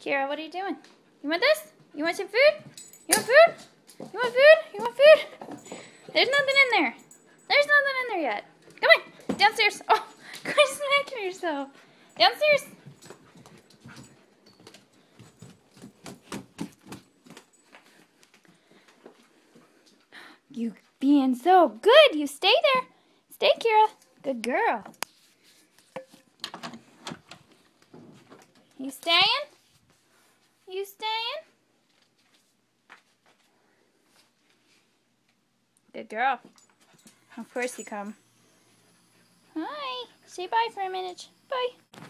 Kira, what are you doing? You want this? You want some food? You want food? You want food? You want food? There's nothing in there. There's nothing in there yet. Come on, downstairs. Oh, quit smacking yourself. Downstairs. You being so good. You stay there. Stay, Kira. Good girl. You staying? You staying? Good girl. Of course you come. Hi. Say bye for a minute. Bye.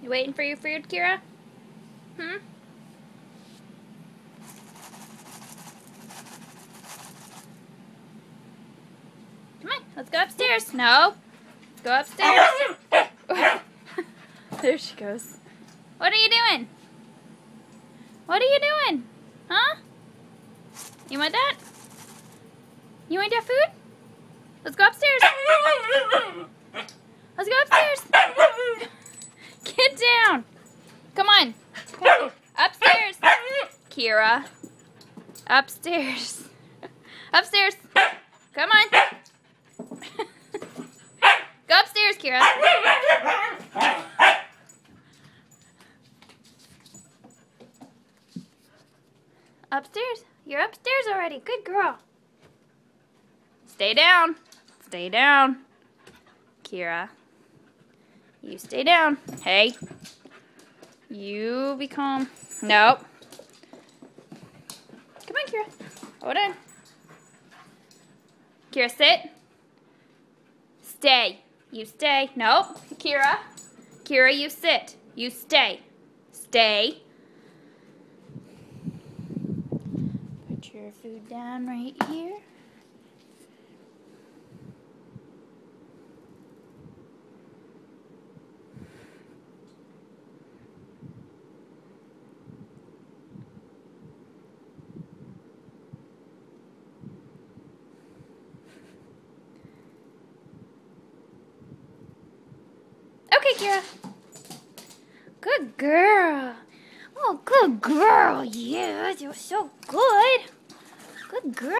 You waiting for your food, Kira? Hmm? Come on, let's go upstairs. No. Let's go upstairs. There she goes. What are you doing? What are you doing? Huh? You want that? You want that food? Let's go upstairs. Let's go upstairs. Get down. Come on. Come. Upstairs. Kira. Upstairs. Upstairs. Come on. Go upstairs, Kira. Upstairs? You're upstairs already. Good girl. Stay down. Stay down. Kira. You stay down. Hey. You be calm. Nope. Come on, Kira. Hold on. Kira, sit. Stay. You stay. Nope. Kira. Kira, you sit. You stay. Stay. Put your food down right here. Okay, Kira. Good girl. Oh, good girl. Yes, you're so good. Good girl.